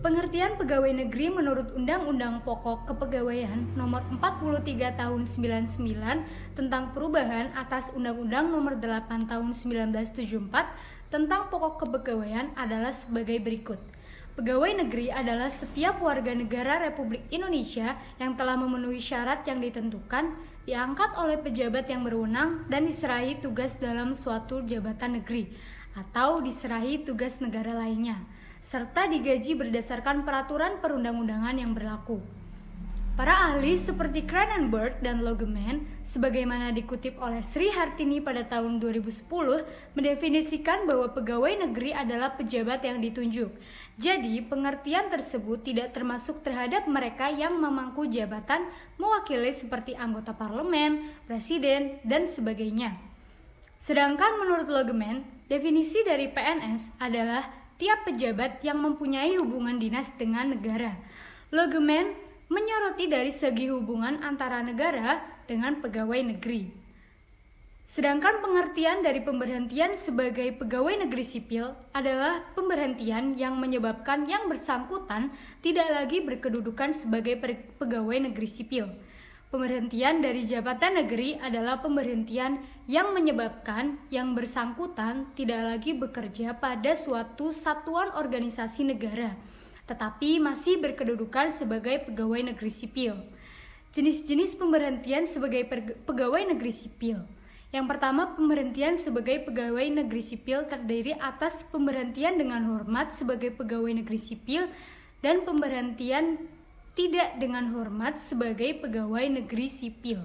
Pengertian pegawai negeri menurut Undang-Undang Pokok Kepegawaian Nomor 43 Tahun 99 tentang perubahan atas Undang-Undang Nomor 8 Tahun 1974 tentang Pokok Kepegawaian adalah sebagai berikut. Pegawai negeri adalah setiap warga negara Republik Indonesia yang telah memenuhi syarat yang ditentukan, diangkat oleh pejabat yang berwenang dan diserahi tugas dalam suatu jabatan negeri atau diserahi tugas negara lainnya, serta digaji berdasarkan peraturan perundang-undangan yang berlaku. Para ahli seperti Cranenberg dan Logeman, sebagaimana dikutip oleh Sri Hartini pada tahun 2010, mendefinisikan bahwa pegawai negeri adalah pejabat yang ditunjuk. Jadi, pengertian tersebut tidak termasuk terhadap mereka yang memangku jabatan mewakili seperti anggota parlemen, presiden, dan sebagainya. Sedangkan menurut Logeman, definisi dari PNS adalah tiap pejabat yang mempunyai hubungan dinas dengan negara. Logeman menyoroti dari segi hubungan antara negara dengan pegawai negeri. Sedangkan pengertian dari pemberhentian sebagai pegawai negeri sipil adalah pemberhentian yang menyebabkan yang bersangkutan tidak lagi berkedudukan sebagai pegawai negeri sipil. Pemberhentian dari jabatan negeri adalah pemberhentian yang menyebabkan yang bersangkutan tidak lagi bekerja pada suatu satuan organisasi negara, tetapi masih berkedudukan sebagai pegawai negeri sipil. Jenis-jenis pemberhentian sebagai pegawai negeri sipil. Yang pertama, pemberhentian sebagai pegawai negeri sipil terdiri atas pemberhentian dengan hormat sebagai pegawai negeri sipil dan pemberhentian tidak dengan hormat sebagai pegawai negeri sipil.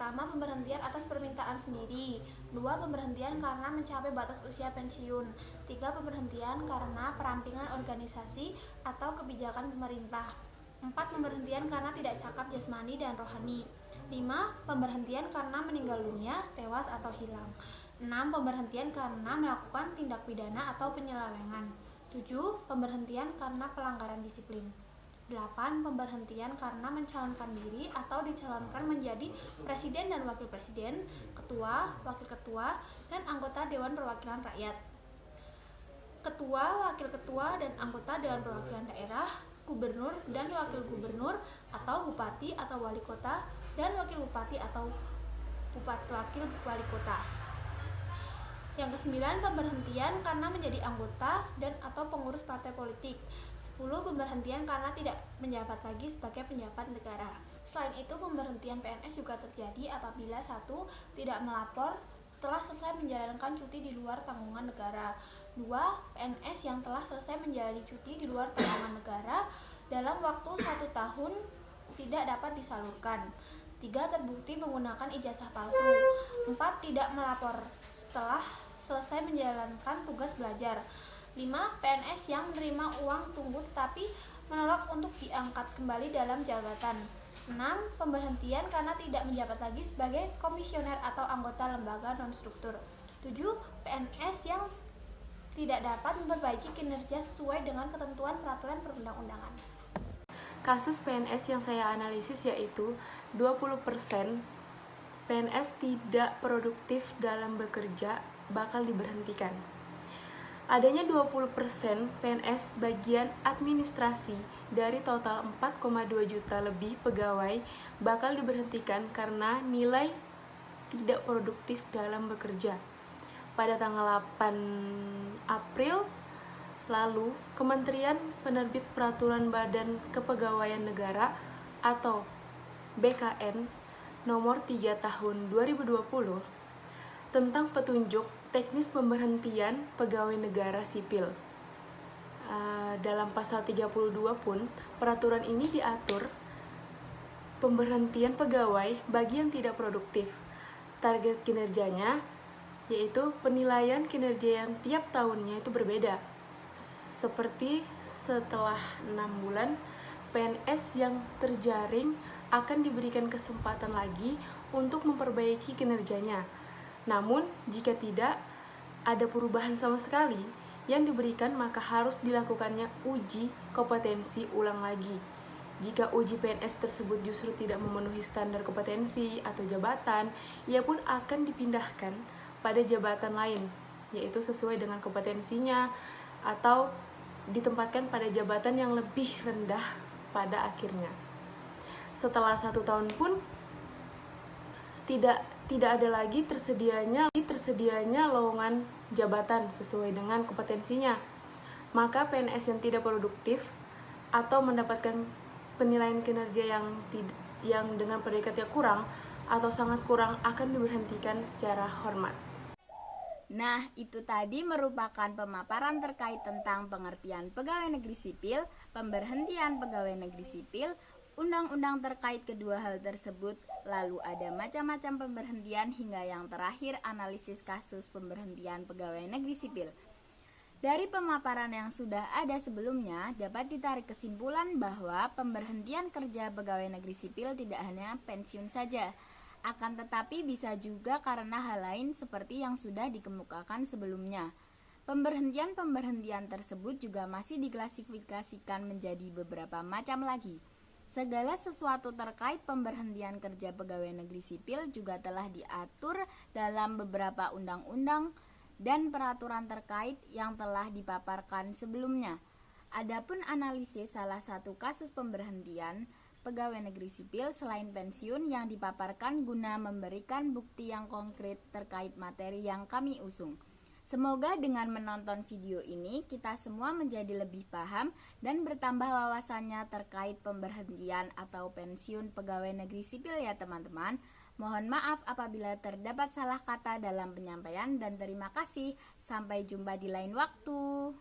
Pertama, pemberhentian atas permintaan sendiri. 2. Pemberhentian karena mencapai batas usia pensiun. 3. Pemberhentian karena perampingan organisasi atau kebijakan pemerintah. 4. Pemberhentian karena tidak cakap jasmani dan rohani. 5. Pemberhentian karena meninggal dunia, tewas atau hilang. 6. Pemberhentian karena melakukan tindak pidana atau penyelewengan. 7. Pemberhentian karena pelanggaran disiplin. 8. Pemberhentian karena mencalonkan diri atau dicalonkan menjadi presiden dan wakil presiden, ketua, wakil ketua, dan anggota Dewan Perwakilan Rakyat. Ketua, wakil ketua, dan anggota Dewan Perwakilan Daerah, gubernur dan wakil gubernur, atau bupati atau wali kota, dan wakil bupati atau wakil wali kota. Yang ke-9, pemberhentian karena menjadi anggota dan atau pengurus partai politik. 10. Pemberhentian karena tidak menjabat lagi sebagai penjabat negara. Selain itu, pemberhentian PNS juga terjadi apabila 1. Tidak melapor setelah selesai menjalankan cuti di luar tanggungan negara. 2. PNS yang telah selesai menjalani cuti di luar tanggungan negara dalam waktu 1 tahun tidak dapat disalurkan. 3. Terbukti menggunakan ijazah palsu. 4. Tidak melapor setelah selesai menjalankan tugas belajar. 5. PNS yang menerima uang tunggu tetapi menolak untuk diangkat kembali dalam jabatan. 6. Pemberhentian karena tidak menjabat lagi sebagai komisioner atau anggota lembaga non-struktur. 7. PNS yang tidak dapat memperbaiki kinerja sesuai dengan ketentuan peraturan perundang-undangan. Kasus PNS yang saya analisis yaitu 20% PNS tidak produktif dalam bekerja bakal diberhentikan. Adanya 20% PNS bagian administrasi dari total 4,2 juta lebih pegawai bakal diberhentikan karena nilai tidak produktif dalam bekerja. Pada tanggal 8 April lalu, Kementerian Penerbit Peraturan Badan Kepegawaian Negara atau BKN nomor 3 tahun 2020 tentang petunjuk teknis pemberhentian pegawai negara sipil. Dalam pasal 32 pun, peraturan ini diatur pemberhentian pegawai bagi yang tidak produktif. Target kinerjanya yaitu penilaian kinerja yang tiap tahunnya itu berbeda. Seperti setelah 6 bulan, PNS yang terjaring akan diberikan kesempatan lagi untuk memperbaiki kinerjanya. Namun, jika tidak ada perubahan sama sekali yang diberikan, maka harus dilakukannya uji kompetensi ulang lagi. Jika uji PNS tersebut justru tidak memenuhi standar kompetensi atau jabatan, ia pun akan dipindahkan pada jabatan lain, yaitu sesuai dengan kompetensinya, atau ditempatkan pada jabatan yang lebih rendah pada akhirnya. Setelah 1 tahun pun tidak ada lagi tersedianya lowongan jabatan sesuai dengan kompetensinya. Maka PNS yang tidak produktif atau mendapatkan penilaian kinerja yang dengan predikatnya kurang atau sangat kurang akan diberhentikan secara hormat. Nah, itu tadi merupakan pemaparan terkait tentang pengertian pegawai negeri sipil, pemberhentian pegawai negeri sipil, undang-undang terkait kedua hal tersebut, lalu ada macam-macam pemberhentian hingga yang terakhir analisis kasus pemberhentian pegawai negeri sipil. Dari pemaparan yang sudah ada sebelumnya, dapat ditarik kesimpulan bahwa pemberhentian kerja pegawai negeri sipil tidak hanya pensiun saja, akan tetapi bisa juga karena hal lain seperti yang sudah dikemukakan sebelumnya. Pemberhentian tersebut juga masih diklasifikasikan menjadi beberapa macam lagi. Segala sesuatu terkait pemberhentian kerja pegawai negeri sipil juga telah diatur dalam beberapa undang-undang dan peraturan terkait yang telah dipaparkan sebelumnya. Adapun analisis salah satu kasus pemberhentian pegawai negeri sipil selain pensiun yang dipaparkan guna memberikan bukti yang konkret terkait materi yang kami usung. Semoga dengan menonton video ini kita semua menjadi lebih paham dan bertambah wawasannya terkait pemberhentian atau pensiun pegawai negeri sipil ya teman-teman. Mohon maaf apabila terdapat salah kata dalam penyampaian dan terima kasih. Sampai jumpa di lain waktu.